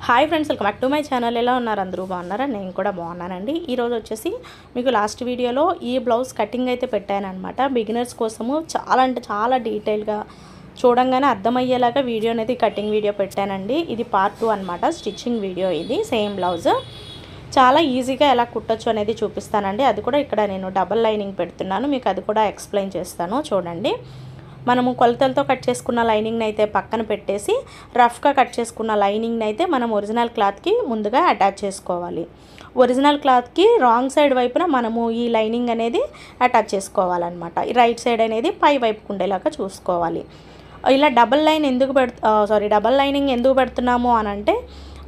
Hi friends, welcome back to my channel. ఎలా ఉన్నారు? అందరూ బాగున్నారా? నేను కూడా బాగున్నానండి. ఈరోజు వచ్చేసి మీకు లాస్ట్ వీడియోలో ఈ బ్లౌజ్ కటింగ్ అయితే పెట్టానన్నమాట. బిగినర్స్ కోసము చాలా అంటే చాలా డీటెయిల్గా చూడంగానే అర్థమయ్యేలాగా వీడియో అనేది కటింగ్ వీడియో పెట్టానండి. ఇది పార్ట్ 2 అనమాట, స్టిచ్చింగ్ వీడియో. ఇది సేమ్ బ్లౌజ్ చాలా ఈజీగా ఎలా కుట్టచ్చు అనేది చూపిస్తానండి. అది కూడా ఇక్కడ నేను డబల్ లైనింగ్ పెడుతున్నాను, మీకు అది కూడా ఎక్స్ప్లెయిన్ చేస్తాను. చూడండి, మనము కొలతలతో కట్ చేసుకున్న లైనింగ్ని అయితే పక్కన పెట్టేసి రఫ్గా కట్ చేసుకున్న లైనింగ్ని అయితే మనం ఒరిజినల్ క్లాత్కి ముందుగా అటాచ్ చేసుకోవాలి. ఒరిజినల్ క్లాత్కి రాంగ్ సైడ్ వైపున మనము ఈ లైనింగ్ అనేది అటాచ్ చేసుకోవాలన్నమాట. రైట్ సైడ్ అనేది పై వైపుకు ఉండేలాగా చూసుకోవాలి. ఇలా డబల్ లైనింగ్ ఎందుకు పెడుతున్నాము అని అంటే,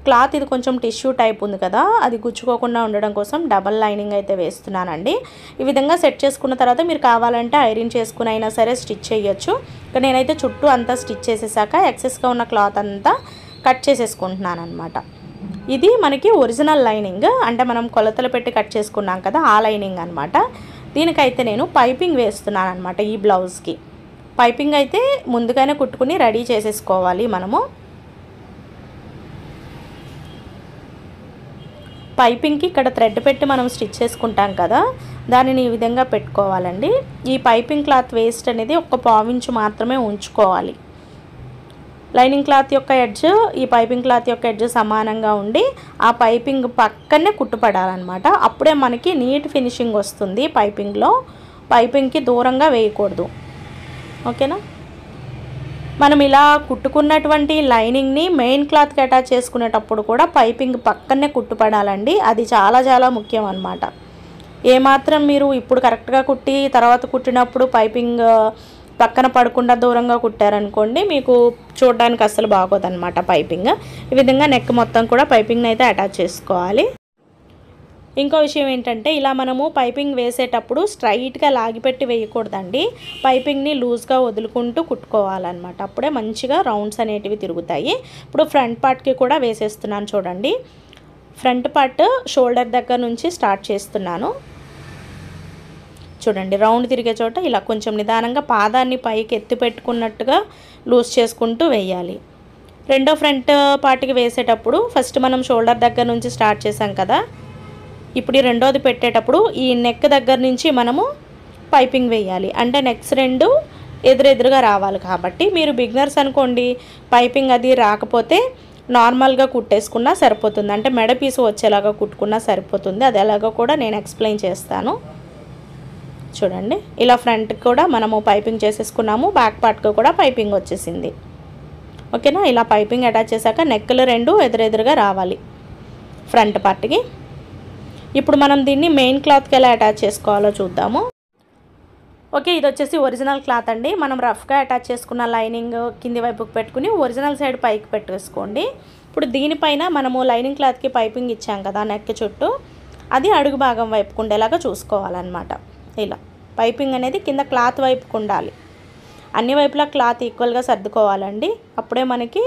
క్లాత్ ఇది కొంచెం టిష్యూ టైప్ ఉంది కదా, అది గుచ్చుకోకుండా ఉండడం కోసం డబల్ లైనింగ్ అయితే వేస్తున్నానండి. ఈ విధంగా సెట్ చేసుకున్న తర్వాత మీరు కావాలంటే ఐరన్ చేసుకుని అయినా సరే స్టిచ్ చేయొచ్చు. ఇక్కడ నేనైతే చుట్టూ అంతా స్టిచ్ చేసేసాక ఎక్సెస్గా ఉన్న క్లాత్ అంతా కట్ చేసేసుకుంటున్నాను అనమాట. ఇది మనకి ఒరిజినల్ లైనింగ్, అంటే మనం కొలతలు పెట్టి కట్ చేసుకున్నాం కదా, ఆ లైనింగ్ అనమాట. దీనికైతే నేను పైపింగ్ వేస్తున్నాను అనమాట. ఈ బ్లౌజ్కి పైపింగ్ అయితే ముందుగానే కుట్టుకుని రెడీ చేసేసుకోవాలి. మనము పైపింగ్కి ఇక్కడ థ్రెడ్ పెట్టి మనం స్టిచ్ చేసుకుంటాం కదా, దానిని ఈ విధంగా పెట్టుకోవాలండి. ఈ పైపింగ్ క్లాత్ వేస్ట్ అనేది ఒక పావించు మాత్రమే ఉంచుకోవాలి. లైనింగ్ క్లాత్ యొక్క ఎడ్జ్, ఈ పైపింగ్ క్లాత్ యొక్క ఎడ్జ్ సమానంగా ఉండి ఆ పైపింగ్ పక్కనే కుట్టుపడాలన్నమాట. అప్పుడే మనకి నీట్ ఫినిషింగ్ వస్తుంది. పైపింగ్కి దూరంగా వేయకూడదు. ఓకేనా? మనం ఇలా కుట్టుకున్నటువంటి లైనింగ్ని మెయిన్ క్లాత్కి అటాచ్ చేసుకునేటప్పుడు కూడా పైపింగ్ పక్కనే కుట్టుపడాలండి. అది చాలా చాలా ముఖ్యం అన్నమాట. ఏమాత్రం మీరు ఇప్పుడు కరెక్ట్గా కుట్టి తర్వాత కుట్టినప్పుడు పైపింగ్ పక్కన పడకుండా దూరంగా కుట్టారనుకోండి, మీకు చూడడానికి అస్సలు బాగోదన్నమాట పైపింగ్. ఈ విధంగా నెక్ మొత్తం కూడా పైపింగ్ని అయితే అటాచ్ చేసుకోవాలి. ఇంకో విషయం ఏంటంటే, ఇలా మనము పైపింగ్ వేసేటప్పుడు స్ట్రైట్గా లాగిపెట్టి వేయకూడదండి. పైపింగ్ని లూజ్గా వదులుకుంటూ కుట్టుకోవాలన్నమాట. అప్పుడే మంచిగా రౌండ్స్ అనేటివి తిరుగుతాయి. ఇప్పుడు ఫ్రంట్ పార్ట్కి కూడా వేసేస్తున్నాను. చూడండి, ఫ్రంట్ పార్ట్ షోల్డర్ దగ్గర నుంచి స్టార్ట్ చేస్తున్నాను. చూడండి, రౌండ్ తిరిగే చోట ఇలా కొంచెం నిదానంగా పాదాన్ని పైకి ఎత్తి పెట్టుకున్నట్టుగా లూజ్ చేసుకుంటూ వేయాలి. రెండో ఫ్రంట్ పార్ట్కి వేసేటప్పుడు ఫస్ట్ మనం షోల్డర్ దగ్గర నుంచి స్టార్ట్ చేసాం కదా, ఇప్పుడు ఈ రెండోది పెట్టేటప్పుడు ఈ నెక్ దగ్గర నుంచి మనము పైపింగ్ వేయాలి. అంటే నెక్స్ రెండు ఎదురెదురుగా రావాలి. కాబట్టి మీరు బిగినర్స్ అనుకోండి, పైపింగ్ అది రాకపోతే నార్మల్గా కుట్టేసుకున్నా సరిపోతుంది. అంటే మెడ పీసు వచ్చేలాగా కుట్టుకున్నా సరిపోతుంది. అది ఎలాగో కూడా నేను ఎక్స్ప్లెయిన్ చేస్తాను. చూడండి, ఇలా ఫ్రంట్కి కూడా మనము పైపింగ్ చేసేసుకున్నాము, బ్యాక్ పార్ట్కి కూడా పైపింగ్ వచ్చేసింది. ఓకేనా? ఇలా పైపింగ్ అటాచ్ చేశాక నెక్లు రెండు ఎదురెదురుగా రావాలి ఫ్రంట్ పార్ట్కి. ఇప్పుడు మనం దీన్ని మెయిన్ క్లాత్కి ఎలా అటాచ్ చేసుకోవాలో చూద్దాము. ఓకే, ఇది వచ్చేసి ఒరిజినల్ క్లాత్ అండి. మనం రఫ్గా అటాచ్ చేసుకున్న లైనింగ్ కింది వైపుకి పెట్టుకుని ఒరిజినల్ సైడ్ పైకి పెట్టేసుకోండి. ఇప్పుడు దీనిపైన మనము లైనింగ్ క్లాత్కి పైపింగ్ ఇచ్చాం కదా నెక్ చుట్టూ, అది అడుగు భాగం వైపుకు ఉండేలాగా చూసుకోవాలన్నమాట. ఇలా పైపింగ్ అనేది కింద క్లాత్ వైపుకు ఉండాలి. అన్ని వైపులా క్లాత్ ఈక్వల్గా సర్దుకోవాలండి. అప్పుడే మనకి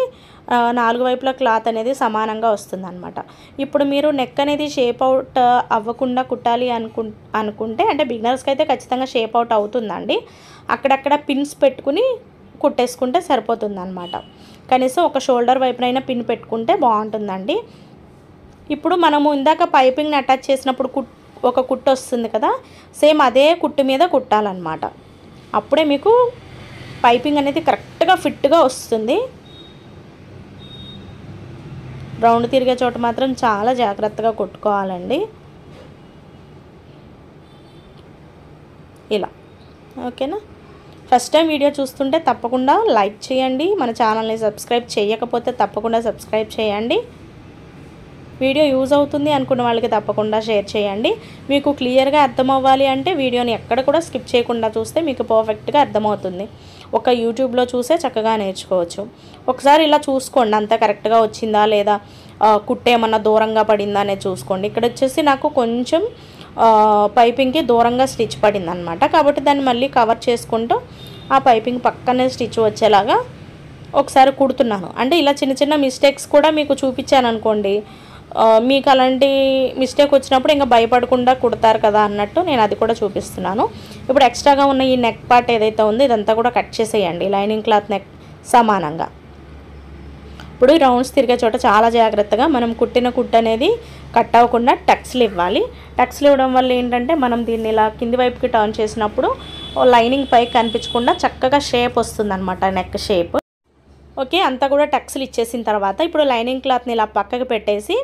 4 వైపులా క్లాత్ అనేది సమానంగా వస్తుందన్నమాట. ఇప్పుడు మీరు నెక్ అనేది షేప్ అవుట్ అవ్వకుండా కుట్టాలి అనుకుంటే, అంటే బిగినర్స్కి అయితే ఖచ్చితంగా షేప్ అవుట్ అవుతుందండి. అక్కడక్కడ పిన్స్ పెట్టుకుని కుట్టేసుకుంటే సరిపోతుందన్నమాట. కనీసం ఒక షోల్డర్ వైపునైనా పిన్ పెట్టుకుంటే బాగుంటుందండి. ఇప్పుడు మనము ఇందాక పైపింగ్ని అటాచ్ చేసినప్పుడు ఒక కుట్టు వస్తుంది కదా, సేమ్ అదే కుట్టు మీద కుట్టాలన్నమాట. అప్పుడే మీకు పైపింగ్ అనేది కరెక్ట్గా ఫిట్గా వస్తుంది. రౌండ్ తిరిగే చోట మాత్రం చాలా జాగ్రత్తగా కుట్టుకోవాలండి. ఇలా ఓకేనా? ఫస్ట్ టైం వీడియో చూస్తుంటే తప్పకుండా లైక్ చేయండి. మన ఛానల్ని సబ్స్క్రైబ్ చేయకపోతే తప్పకుండా సబ్స్క్రైబ్ చేయండి. వీడియో యూజ్ అవుతుంది అనుకున్న వాళ్ళకి తప్పకుండా షేర్ చేయండి. మీకు క్లియర్గా అర్థమవ్వాలి అంటే వీడియోని ఎక్కడ కూడా స్కిప్ చేయకుండా చూస్తే మీకు పర్ఫెక్ట్గా అర్థమవుతుంది. ఒక యూట్యూబ్లో చూసే చక్కగా నేర్చుకోవచ్చు. ఒకసారి ఇలా చూసుకోండి, అంతా కరెక్ట్గా వచ్చిందా లేదా, కుట్టేమన్నా దూరంగా పడిందా అనేది చూసుకోండి. ఇక్కడ వచ్చేసి నాకు కొంచెం పైపింగ్కి దూరంగా స్టిచ్ పడింది అనమాట. కాబట్టి దాన్ని మళ్ళీ కవర్ చేసుకుంటూ ఆ పైపింగ్ పక్కనే స్టిచ్ వచ్చేలాగా ఒకసారి కుడుతున్నాను. అంటే ఇలా చిన్న చిన్న మిస్టేక్స్ కూడా మీకు చూపించాను అనుకోండి, మీకు అలాంటి మిస్టేక్ వచ్చినప్పుడు ఇంకా భయపడకుండా కుడతారు కదా అన్నట్టు నేను అది కూడా చూపిస్తున్నాను. ఇప్పుడు ఎక్స్ట్రాగా ఉన్న ఈ నెక్ పార్ట్ ఏదైతే ఉందో ఇదంతా కూడా కట్ చేసేయండి, లైనింగ్ క్లాత్ నెక్ సమానంగా. ఇప్పుడు రౌండ్స్ తిరిగే చోట చాలా జాగ్రత్తగా మనం కుట్టిన కుట్టు అనేది కట్ అవ్వకుండా టక్స్లు ఇవ్వాలి. టక్స్లు ఇవ్వడం వల్ల ఏంటంటే మనం దీన్ని ఇలా కింది వైపుకి టర్న్ చేసినప్పుడు లైనింగ్ పైకి కనిపించకుండా చక్కగా షేప్ వస్తుందన్నమాట, నెక్ షేప్. ఓకే, అంతా కూడా టక్స్లు ఇచ్చేసిన తర్వాత ఇప్పుడు లైనింగ్ క్లాత్ని ఇలా పక్కకు పెట్టేసి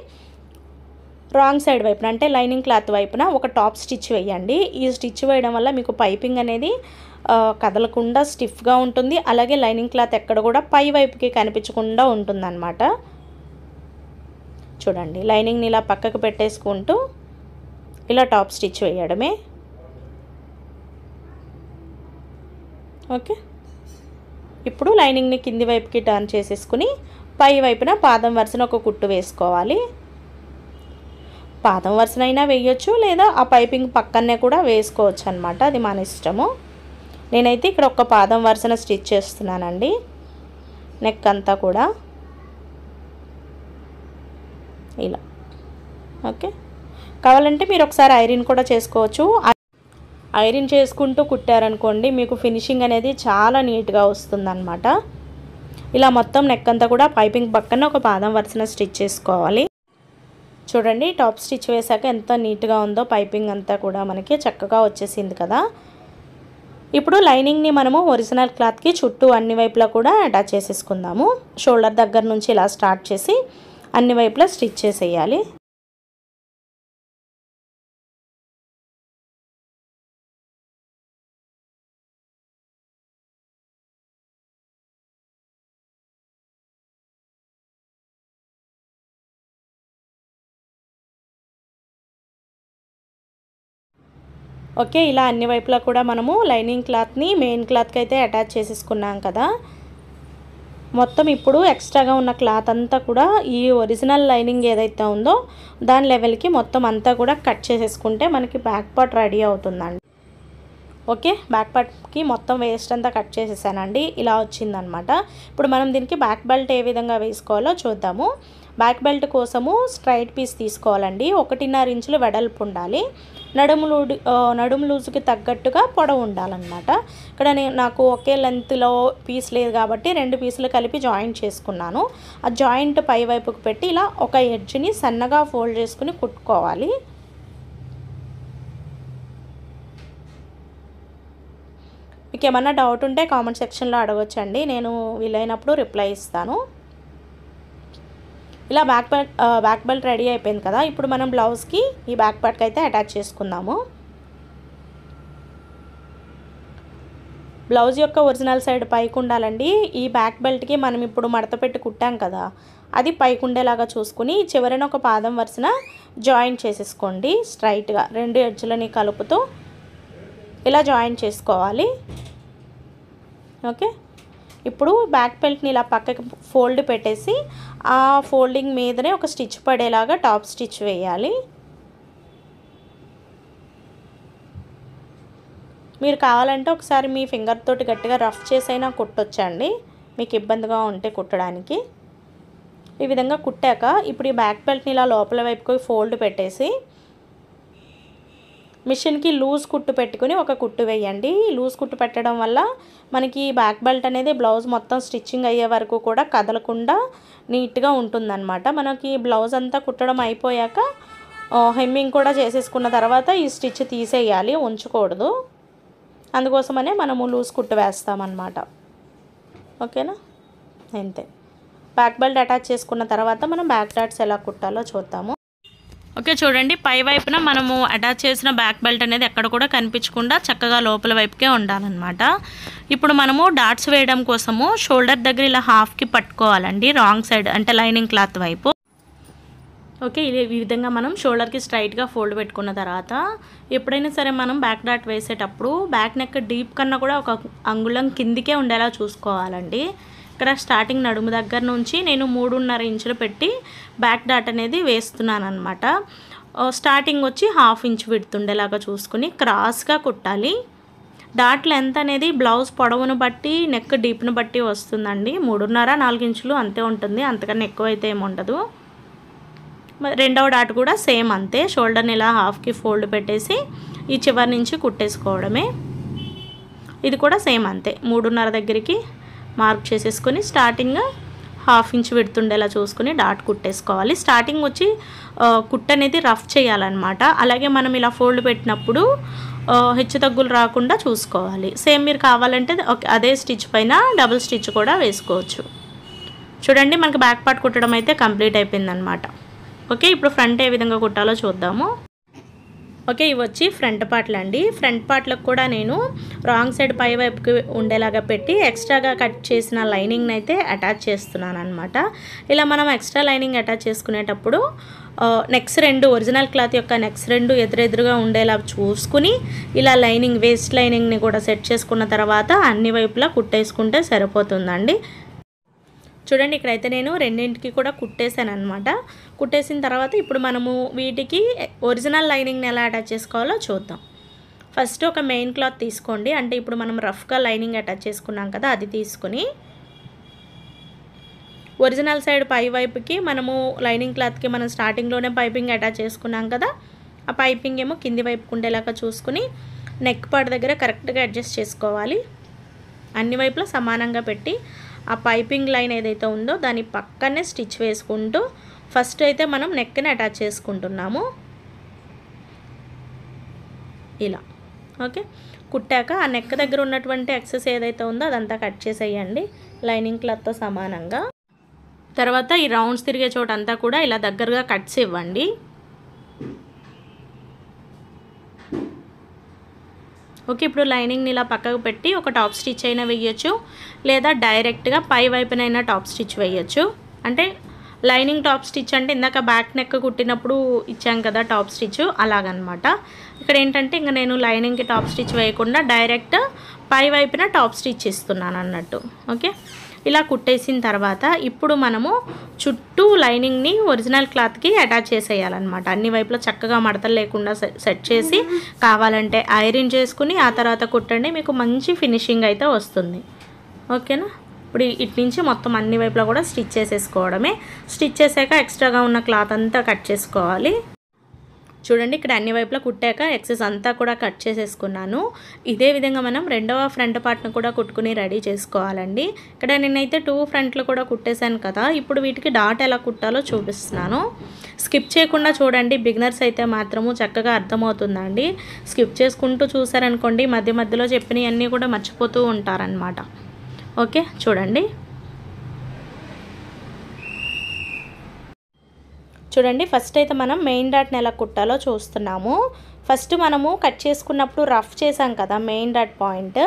రాంగ్ సైడ్ వైపున అంటే లైనింగ్ క్లాత్ వైపున ఒక టాప్ స్టిచ్ వేయండి. ఈ స్టిచ్ వేయడం వల్ల మీకు పైపింగ్ అనేది కదలకుండా స్టిఫ్గా ఉంటుంది. అలాగే లైనింగ్ క్లాత్ ఎక్కడ కూడా పై వైపుకి కనిపించకుండా ఉంటుందన్నమాట. చూడండి, లైనింగ్ని ఇలా పక్కకు పెట్టేసుకుంటూ ఇలా టాప్ స్టిచ్ వేయడమే. ఓకే, ఇప్పుడు లైనింగ్ని కింది వైపుకి టర్న్ చేసేసుకుని పై వైపున పాదం వరుసన ఒక కుట్టు వేసుకోవాలి. పాదం వరుసనైనా వేయొచ్చు, లేదా ఆ పైపింగ్ పక్కనే కూడా వేసుకోవచ్చు అనమాట, అది మన ఇష్టము. నేనైతే ఇక్కడ ఒక పాదం వరుసన స్టిచ్ చేస్తున్నానండి, నెక్ అంతా కూడా ఇలా. ఓకే, కావాలంటే మీరు ఒకసారి ఐరన్ కూడా చేసుకోవచ్చు. ఐరన్ చేసుకుంటూ కుట్టారనుకోండి మీకు ఫినిషింగ్ అనేది చాలా నీట్గా వస్తుందన్నమాట. ఇలా మొత్తం నెక్ అంతా కూడా పైపింగ్ పక్కన ఒక పాదం వరుసన స్టిచ్ చేసుకోవాలి. చూడండి, టాప్ స్టిచ్ వేసాక ఎంత నీట్గా ఉందో, పైపింగ్ అంతా కూడా మనకి చక్కగా వచ్చేసింది కదా. ఇప్పుడు లైనింగ్ని మనము ఒరిజినల్ క్లాత్కి చుట్టూ అన్ని వైపులా కూడా అటాచ్ చేసేసుకుందాము. షోల్డర్ దగ్గర నుంచి ఇలా స్టార్ట్ చేసి అన్ని వైపులా స్టిచ్ చేసేయాలి. ఓకే, ఇలా అన్ని వైపులా కూడా మనము లైనింగ్ క్లాత్ని మెయిన్ క్లాత్కి అయితే అటాచ్ చేసేసుకున్నాం కదా. మొత్తం ఇప్పుడు ఎక్స్ట్రాగా ఉన్న క్లాత్ అంతా కూడా ఈ ఒరిజినల్ లైనింగ్ ఏదైతే ఉందో దాని లెవెల్కి మొత్తం అంతా కూడా కట్ చేసేసుకుంటే మనకి బ్యాక్ పార్ట్ రెడీ అవుతుందండి. ఓకే, బ్యాక్ పార్ట్కి మొత్తం వేస్ట్ అంతా కట్ చేసేసానండి, ఇలా వచ్చిందనమాట. ఇప్పుడు మనం దీనికి బ్యాక్ బెల్ట్ ఏ విధంగా వేసుకోవాలో చూద్దాము. బ్యాక్ బెల్ట్ కోసము స్ట్రైట్ పీస్ తీసుకోవాలండి. 1.5 ఇంచులు వెడల్పు ఉండాలి. నడుము లూజుకి తగ్గట్టుగా పొడవు ఉండాలన్నమాట. ఇక్కడ నాకు ఒకే లెంత్లో పీస్ లేదు కాబట్టి 2 పీసులు కలిపి జాయింట్ చేసుకున్నాను. ఆ జాయింట్ పై వైపుకు పెట్టి ఇలా ఒక ఎడ్జ్ని సన్నగా ఫోల్డ్ చేసుకుని కుట్టుకోవాలి. మీకు ఏమన్నా డౌట్ ఉంటే కామెంట్ సెక్షన్లో అడగొచ్చండి, నేను వీలైనప్పుడు రిప్లై ఇస్తాను. ఇలా బ్యాక్ బెల్ట్ రెడీ అయిపోయింది కదా. ఇప్పుడు మనం బ్లౌజ్కి ఈ బ్యాక్ పార్ట్కి అయితే అటాచ్ చేసుకుందాము. బ్లౌజ్ యొక్క ఒరిజినల్ సైడ్ పైకి ఉండాలండి. ఈ బ్యాక్ బెల్ట్కి మనం ఇప్పుడు మడత పెట్టి కుట్టాం కదా, అది పైకి ఉండేలాగా చూసుకుని చివరన ఒక పాదం వరుసన జాయింట్ చేసేసుకోండి. స్ట్రైట్గా 2 ఎడ్జ్లని కలుపుతూ ఇలా జాయింట్ చేసుకోవాలి. ఓకే, ఇప్పుడు బ్యాక్ బెల్ట్ని ఇలా పక్కకి ఫోల్డ్ పెట్టేసి ఆ ఫోల్డింగ్ మీదనే ఒక స్టిచ్ పడేలాగా టాప్ స్టిచ్ వేయాలి. మీరు కావాలంటే ఒకసారి మీ ఫింగర్ తోటి గట్టిగా రఫ్ చేసైనా కుట్టొచ్చండి, మీకు ఇబ్బందిగా ఉంటే కుట్టడానికి. ఈ విధంగా కుట్టాక ఇప్పుడు ఈ బ్యాక్ బెల్ట్ని ఇలా లోపల వైపుకి ఫోల్డ్ పెట్టేసి మిషన్కి లూజ్ కుట్టు పెట్టుకుని ఒక కుట్టు వేయండి. లూజ్ కుట్టు పెట్టడం వల్ల మనకి బ్యాక్ బెల్ట్ అనేది బ్లౌజ్ మొత్తం స్టిచ్చింగ్ అయ్యే వరకు కూడా కదలకుండా నీట్గా ఉంటుందన్నమాట. మనకి బ్లౌజ్ అంతా కుట్టడం అయిపోయాక హెమ్మింగ్ కూడా చేసేసుకున్న తర్వాత ఈ స్టిచ్ తీసేయాలి, ఉంచకూడదు. అందుకోసమనే మనము లూజ్ కుట్టు వేస్తామన్నమాట. ఓకేనా, అంతే. బ్యాక్ బెల్ట్ అటాచ్ చేసుకున్న తర్వాత మనం బ్యాక్ డాట్స్ ఎలా కుట్టాలో చూద్దాము. ఓకే, చూడండి, పై వైపున మనము అటాచ్ చేసిన బ్యాక్ బెల్ట్ అనేది ఎక్కడ కూడా కనిపించకుండా చక్కగా లోపల వైపుకే ఉండాలన్నమాట. ఇప్పుడు మనము డాట్స్ వేయడం కోసము షోల్డర్ దగ్గర ఇలా హాఫ్కి పట్టుకోవాలండి, రాంగ్ సైడ్ అంటే లైనింగ్ క్లాత్ వైపు. ఓకే, ఈ విధంగా మనం షోల్డర్కి స్ట్రైట్గా ఫోల్డ్ పెట్టుకున్న తర్వాత ఎప్పుడైనా సరే మనం బ్యాక్ డాట్ వేసేటప్పుడు బ్యాక్ నెక్ డీప్ కన్నా కూడా ఒక అంగుళం కిందికే ఉండేలా చూసుకోవాలండి. ఇక్కడ స్టార్టింగ్ నడుము దగ్గర నుంచి నేను 3.5 ఇంచులు పెట్టి బ్యాక్ డాట్ అనేది వేస్తున్నాను అనమాట. స్టార్టింగ్ వచ్చి 1/2 ఇంచ్ విడుతుండేలాగా చూసుకుని క్రాస్గా కుట్టాలి. డాట్ లెంత్ అనేది బ్లౌజ్ పొడవును బట్టి నెక్ డీప్ను బట్టి వస్తుందండి. 3.5-4 ఇంచులు అంతే ఉంటుంది, అంతకన్నా ఎక్కువ అయితే ఏముండదు. రెండవ డాట్ కూడా సేమ్ అంతే. షోల్డర్ని ఇలా హాఫ్కి ఫోల్డ్ పెట్టేసి ఈ చివరి నుంచి కుట్టేసుకోవడమే. ఇది కూడా సేమ్ అంతే. 3.5 దగ్గరికి మార్క్ చేసేసుకొని స్టార్టింగ్ 1/2 ఇంచ్ విడుతుండేలా చూసుకుని డాట్ కుట్టేసుకోవాలి. స్టార్టింగ్ వచ్చి కుట్టు అనేది రఫ్ చేయాలన్నమాట. అలాగే మనం ఇలా ఫోల్డ్ పెట్టినప్పుడు హెచ్చు తగ్గులు రాకుండా చూసుకోవాలి. సేమ్ మీరు కావాలంటే అదే స్టిచ్ పైన డబుల్ స్టిచ్ కూడా వేసుకోవచ్చు. చూడండి మనకు బ్యాక్ పార్ట్ కుట్టడం అయితే కంప్లీట్ అయిపోయిందనమాట. ఓకే, ఇప్పుడు ఫ్రంట్ ఏ విధంగా కుట్టాలో చూద్దాము. ఓకే, ఇవి వచ్చి ఫ్రంట్ పార్ట్లు అండి. ఫ్రంట్ పార్ట్లకు కూడా నేను రాంగ్ సైడ్ పై వైపుకి ఉండేలాగా పెట్టి ఎక్స్ట్రాగా కట్ చేసిన లైనింగ్ని అయితే అటాచ్ చేస్తున్నాను అనమాట. ఇలా మనం ఎక్స్ట్రా లైనింగ్ అటాచ్ చేసుకునేటప్పుడు నెక్స్ 2 ఒరిజినల్ క్లాత్ యొక్క నెక్స్ 2 ఎదురెదురుగా ఉండేలా చూసుకుని ఇలా లైనింగ్ వేస్ట్ లైనింగ్ని కూడా సెట్ చేసుకున్న తర్వాత అన్ని వైపులా కుట్టేసుకుంటే సరిపోతుందండి. చూడండి ఇక్కడైతే నేను రెండింటికి కూడా కుట్టేసాను అనమాట. కుట్టేసిన తర్వాత ఇప్పుడు మనము వీటికి ఒరిజినల్ లైనింగ్ని ఎలా అటాచ్ చేసుకోవాలో చూద్దాం. ఫస్ట్ ఒక మెయిన్ క్లాత్ తీసుకోండి. అంటే ఇప్పుడు మనం రఫ్గా లైనింగ్ అటాచ్ చేసుకున్నాం కదా, అది తీసుకుని ఒరిజినల్ సైడ్ పై వైపుకి మనము లైనింగ్ క్లాత్కి మనం స్టార్టింగ్లోనే పైపింగ్ అటాచ్ చేసుకున్నాం కదా, ఆ పైపింగ్ ఏమో కింది వైపుకు ఉండేలాగా చూసుకుని నెక్ పార్ట్ దగ్గర కరెక్ట్గా అడ్జస్ట్ చేసుకోవాలి. అన్ని వైపులా సమానంగా పెట్టి ఆ పైపింగ్ లైన్ ఏదైతే ఉందో దాని పక్కనే స్టిచ్ వేసుకుంటూ ఫస్ట్ అయితే మనం నెక్ని అటాచ్ చేసుకుంటున్నాము ఇలా. ఓకే, కుట్టాక ఆ నెక్ దగ్గర ఉన్నటువంటి ఎక్సెస్ ఏదైతే ఉందో అదంతా కట్ చేసేయండి లైనింగ్ క్లాత్తో సమానంగా. తర్వాత ఈ రౌండ్స్ తిరిగే చోట అంతా కూడా ఇలా దగ్గరగా కట్స్ ఇవ్వండి. ఓకే, ఇప్పుడు లైనింగ్ని ఇలా పక్కకు పెట్టి ఒక టాప్ స్టిచ్ అయినా వేయచ్చు, లేదా డైరెక్ట్గా పై వైపునైనా టాప్ స్టిచ్ వేయచ్చు. అంటే లైనింగ్ టాప్ స్టిచ్ అంటే ఇందాక బ్యాక్ నెక్ కుట్టినప్పుడు ఇచ్చాం కదా టాప్ స్టిచ్, అలాగనమాట. ఇక్కడ ఏంటంటే ఇంకా నేను లైనింగ్కి టాప్ స్టిచ్ వేయకుండా డైరెక్ట్ పై వైపున టాప్ స్టిచ్ ఇస్తున్నాను అన్నట్టు. ఓకే, ఇలా కుట్టేసిన తర్వాత ఇప్పుడు మనము చుట్టూ లైనింగ్ని ఒరిజినల్ క్లాత్కి అటాచ్ చేసేయాలన్నమాట. అన్ని వైపులో చక్కగా మడతలు లేకుండా సెట్ చేసి కావాలంటే ఐరన్ చేసుకుని ఆ తర్వాత కుట్టండి, మీకు మంచి ఫినిషింగ్ అయితే వస్తుంది. ఓకేనా, ఇప్పుడు ఇటు నుంచి మొత్తం అన్ని వైపులా కూడా స్టిచ్ చేసేసుకోవడమే. స్టిచ్ చేసాక ఎక్స్ట్రాగా ఉన్న క్లాత్ అంతా కట్ చేసుకోవాలి. చూడండి ఇక్కడ అన్ని వైపులా కుట్టాక ఎక్సెస్ అంతా కూడా కట్ చేసేసుకున్నాను. ఇదే విధంగా మనం రెండవ ఫ్రంట్ పార్ట్ను కూడా కుట్టుకుని రెడీ చేసుకోవాలండి. ఇక్కడ నేనైతే 2 ఫ్రంట్లు కూడా కుట్టేశాను కదా, ఇప్పుడు వీటికి డాట్ ఎలా కుట్టాలో చూపిస్తున్నాను. స్కిప్ చేయకుండా చూడండి, బిగినర్స్ అయితే మాత్రము చక్కగా అర్థమవుతుందండి. స్కిప్ చేసుకుంటూ చూసారనుకోండి మధ్య మధ్యలో చెప్పినవన్నీ కూడా మర్చిపోతూ ఉంటారనమాట. ఓకే, చూడండి చూడండి ఫస్ట్ అయితే మనం మెయిన్ డాట్ని ఎలా కుట్టాలో చూస్తున్నాము. ఫస్ట్ మనము కట్ చేసుకున్నప్పుడు రఫ్ చేసాం కదా మెయిన్ డాట్ పాయింట్,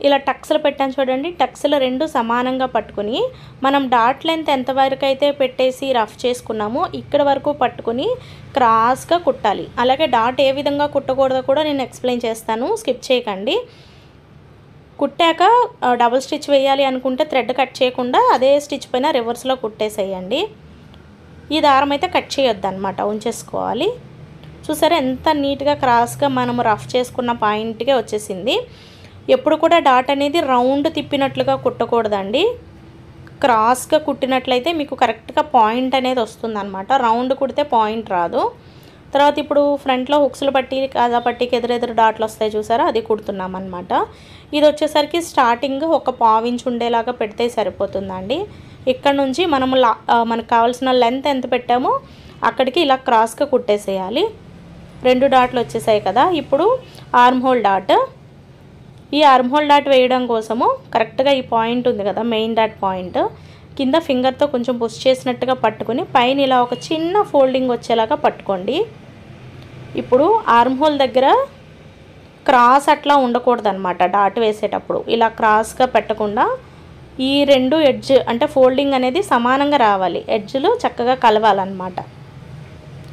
ఇలా టక్స్లు పెట్టాను చూడండి. టక్స్లు 2 సమానంగా పట్టుకుని మనం డాట్ లెంత్ ఎంతవరకు అయితే పెట్టేసి రఫ్ చేసుకున్నామో ఇక్కడ వరకు పట్టుకుని క్రాస్గా కుట్టాలి. అలాగే డాట్ ఏ విధంగా కుట్టకూడదో కూడా నేను ఎక్స్ప్లెయిన్ చేస్తాను, స్కిప్ చేయకండి. కుట్టాక డబుల్ స్టిచ్ వేయాలి అనుకుంటే థ్రెడ్ కట్ చేయకుండా అదే స్టిచ్ పైన రివర్స్లో కుట్టేసేయండి. ఈ దారం అయితే కట్ చేయొద్దు అనమాట, ఉంచేసుకోవాలి. చూసారా ఎంత నీట్గా క్రాస్గా మనము రఫ్ చేసుకున్న పాయింట్గా వచ్చేసింది. ఎప్పుడు కూడా డాట్ అనేది రౌండ్ తిప్పినట్లుగా కుట్టకూడదండి. క్రాస్గా కుట్టినట్లయితే మీకు కరెక్ట్గా పాయింట్ అనేది వస్తుంది అనమాట. రౌండ్ కుడితే పాయింట్ రాదు. తర్వాత ఇప్పుడు ఫ్రంట్లో హుక్స్లు పట్టి కాజా పట్టికి ఎదురెదురు డాట్లు వస్తాయి చూసారా, అది కుడుతున్నాం అనమాట. ఇది వచ్చేసరికి స్టార్టింగ్ ఒక 1/4 ఇంచ్ ఉండేలాగా పెడితే సరిపోతుందండి. ఇక్కడ నుంచి మనకు కావాల్సిన లెంత్ ఎంత పెట్టామో అక్కడికి ఇలా క్రాస్గా కుట్టేసేయాలి. 2 డాట్లు వచ్చేసాయి కదా. ఇప్పుడు ఆర్మ్ హోల్ డాట్, ఈ ఆర్మ్ హోల్ డాట్ వేయడం కోసము కరెక్ట్గా ఈ పాయింట్ ఉంది కదా మెయిన్ డాట్ పాయింట్, కింద ఫింగర్తో కొంచెం పుష్ చేసినట్టుగా పట్టుకుని పైన ఇలా ఒక చిన్న ఫోల్డింగ్ వచ్చేలాగా పట్టుకోండి. ఇప్పుడు ఆర్మ్ హోల్ దగ్గర క్రాస్ అట్లా ఉండకూడదు అనమాట. డాట్ వేసేటప్పుడు ఇలా క్రాస్గా పెట్టకుండా ఈ 2 ఎడ్జ్ అంటే ఫోల్డింగ్ అనేది సమానంగా రావాలి, ఎడ్జ్లు చక్కగా కలవాలన్నమాట.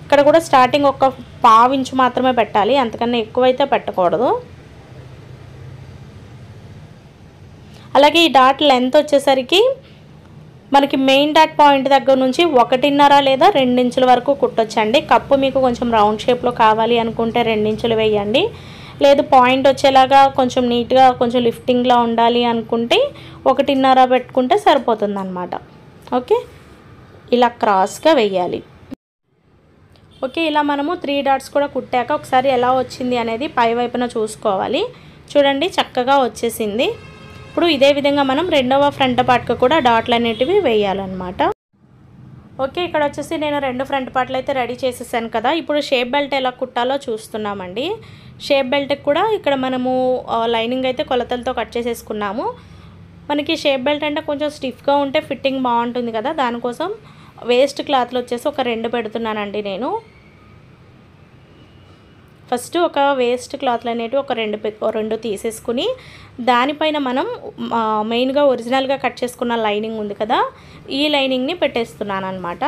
ఇక్కడ కూడా స్టార్టింగ్ ఒక 1/2 ఇంచ్ మాత్రమే పెట్టాలి, అంతకన్నా ఎక్కువైతే పెట్టకూడదు. అలాగే ఈ డాట్ లెంత్ వచ్చేసరికి మనకి మెయిన్ డాట్ పాయింట్ దగ్గర నుంచి 1.5 లేదా 2 ఇంచుల వరకు కుట్టొచ్చండి. కప్పు మీకు కొంచెం రౌండ్ షేప్లో కావాలి అనుకుంటే 2 ఇంచులు వేయండి. లేదు పాయింట్ వచ్చేలాగా కొంచెం నీట్గా కొంచెం లిఫ్టింగ్లా ఉండాలి అనుకుంటే 1.5 పెట్టుకుంటే సరిపోతుంది అన్నమాట. ఓకే, ఇలా క్రాస్గా వేయాలి. ఓకే, ఇలా మనము 3 డాట్స్ కూడా కుట్టాక ఒకసారి ఎలా వచ్చింది అనేది పై వైపున చూసుకోవాలి. చూడండి చక్కగా వచ్చేసింది. ఇప్పుడు ఇదే విధంగా మనం రెండవ ఫ్రంట్ పార్ట్కి కూడా డాట్లు అనేటివి వేయాలన్నమాట. ఓకే, ఇక్కడ వచ్చేసి నేను 2 ఫ్రంట్ పార్ట్లు అయితే రెడీ చేసేసాను కదా. ఇప్పుడు షేప్ బెల్ట్ ఎలా కుట్టాలో చూస్తున్నామండి. షేప్ బెల్ట్కి కూడా ఇక్కడ మనము లైనింగ్ అయితే కొలతలతో కట్ చేసేసుకున్నాము. మనకి షేప్ బెల్ట్ అంటే కొంచెం స్టిఫ్గా ఉంటే ఫిట్టింగ్ బాగుంటుంది కదా, దానికోసం వేస్ట్ క్లాత్లు వచ్చేసి ఒక 2 పెడుతున్నానండి నేను. ఫస్ట్ ఒక వేస్ట్ క్లాత్లు అనేవి ఒక 2 తీసేసుకుని దానిపైన మనం మెయిన్గా ఒరిజినల్గా కట్ చేసుకున్న లైనింగ్ ఉంది కదా, ఈ లైనింగ్ని పెట్టేస్తున్నాను అనమాట.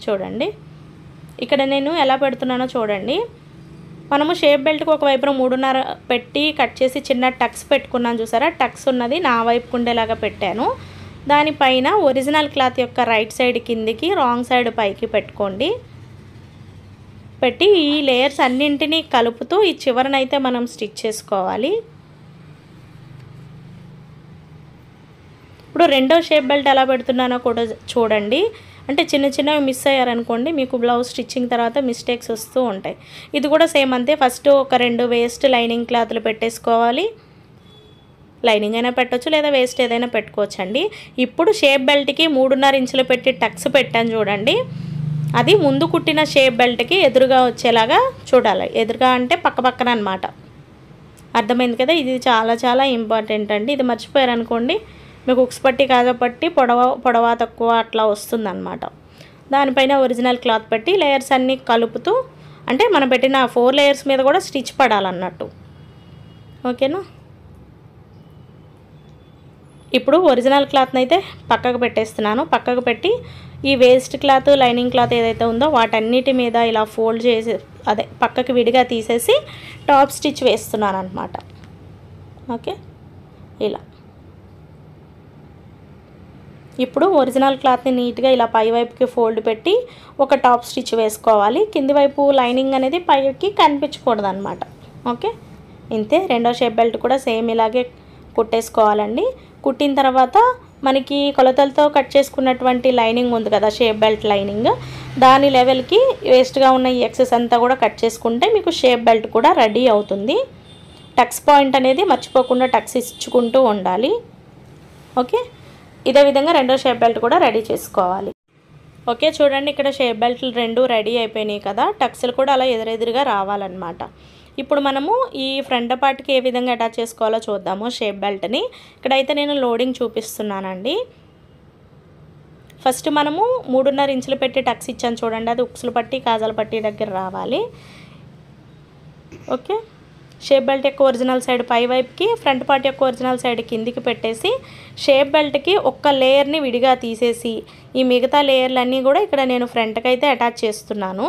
చూడండి ఇక్కడ నేను ఎలా పెడుతున్నానో చూడండి. మనము షేప్ బెల్ట్కి ఒకవైపున 3.5 పెట్టి కట్ చేసి చిన్న టక్స్ పెట్టుకున్నాను చూసారా, టక్స్ ఉన్నది నా వైపు ఉండేలాగా పెట్టాను. దానిపైన ఒరిజినల్ క్లాత్ యొక్క రైట్ సైడ్ కిందికి, రాంగ్ సైడ్ పైకి పెట్టుకోండి. పెట్టి ఈ లేయర్స్ అన్నింటినీ కలుపుతూ ఈ చివరనైతే మనం స్టిచ్ చేసుకోవాలి. ఇప్పుడు రెండో షేప్ బెల్ట్ ఎలా పెడుతున్నానో కూడా చూడండి. అంటే చిన్న చిన్నవి మిస్ అయ్యారనుకోండి, మీకు బ్లౌజ్ స్టిచ్చింగ్ తర్వాత మిస్టేక్స్ వస్తూ ఉంటాయి. ఇది కూడా సేమ్ అంతే. ఫస్ట్ ఒక 2 వేస్ట్ లైనింగ్ క్లాత్లు పెట్టేసుకోవాలి. లైనింగ్ అయినా పెట్టవచ్చు లేదా వేస్ట్ ఏదైనా పెట్టుకోవచ్చు అండి. ఇప్పుడు షేప్ బెల్ట్కి 3.5 ఇంచులు పెట్టి టక్స్ పెట్టాను చూడండి, అది ముందు కుట్టిన షేప్ బెల్ట్కి ఎదురుగా వచ్చేలాగా చూడాలి. ఎదురుగా అంటే పక్క పక్కన అనమాట. అర్థమైంది కదా. ఇది చాలా చాలా ఇంపార్టెంట్ అండి. ఇది మర్చిపోయారనుకోండి మీకు ఉక్స్ పట్టి కాజా పట్టి పొడవ తక్కువ అట్లా వస్తుందన్నమాట. దానిపైన ఒరిజినల్ క్లాత్ పెట్టి లేయర్స్ అన్నీ కలుపుతూ, అంటే మనం పెట్టిన 4 లేయర్స్ మీద కూడా స్టిచ్ పడాలన్నట్టు. ఓకేనా. ఇప్పుడు ఒరిజినల్ క్లాత్ని అయితే పక్కకు పెట్టేస్తున్నాను. పక్కకు పెట్టి ఈ వేస్ట్ క్లాత్ లైనింగ్ క్లాత్ ఏదైతే ఉందో వాటన్నిటి మీద ఇలా ఫోల్డ్ చేసి అదే పక్కకి విడిగా తీసేసి టాప్ స్టిచ్ వేస్తున్నాను అనమాట. ఓకే, ఇలా. ఇప్పుడు ఒరిజినల్ క్లాత్ని నీట్గా ఇలా పై వైపుకి ఫోల్డ్ పెట్టి ఒక టాప్ స్టిచ్ వేసుకోవాలి. కింది వైపు లైనింగ్ అనేది పైకి కనిపించకూడదు అనమాట. ఓకే, ఇంతే. రెండో షేప్ బెల్ట్ కూడా సేమ్ ఇలాగే కుట్టేసుకోవాలండి. కుట్టిన తర్వాత మనకి కొలతలతో కట్ చేసుకున్నటువంటి లైనింగ్ ఉంది కదా, షేప్ బెల్ట్ లైనింగ్, దాని లెవెల్కి వేస్ట్గా ఉన్న ఈ ఎక్సెస్ అంతా కూడా కట్ చేసుకుంటే మీకు షేప్ బెల్ట్ కూడా రెడీ అవుతుంది. టక్స్ పాయింట్ అనేది మర్చిపోకుండా టక్స్ ఇచ్చుకుంటూ ఉండాలి. ఓకే, ఇదే విధంగా రెండో షేప్ బెల్ట్ కూడా రెడీ చేసుకోవాలి. ఓకే, చూడండి ఇక్కడ షేప్ బెల్ట్లు 2 రెడీ అయిపోయినాయి కదా. టక్స్లు కూడా అలా ఎదురెదురుగా రావాలన్నమాట. ఇప్పుడు మనము ఈ ఫ్రంట్ పార్ట్కి ఏ విధంగా అటాచ్ చేసుకోవాలో చూద్దాము షేప్ బెల్ట్ని. ఇక్కడైతే నేను లోడింగ్ చూపిస్తున్నానండి. ఫస్ట్ మనము 3.5 ఇంచులు పెట్టి టక్స్ ఇచ్చాను చూడండి, అది ఉక్సులు పట్టి కాజాల పట్టి దగ్గర రావాలి. ఓకే, షేప్ బెల్ట్ యొక్క ఒరిజినల్ సైడ్ పై వైపుకి, ఫ్రంట్ పార్ట్ యొక్క ఒరిజినల్ సైడ్ కిందికి పెట్టేసి షేప్ బెల్ట్కి ఒక్క లేయర్ని విడిగా తీసేసి ఈ మిగతా లేయర్లన్నీ కూడా ఇక్కడ నేను ఫ్రంట్కి అయితే అటాచ్ చేస్తున్నాను.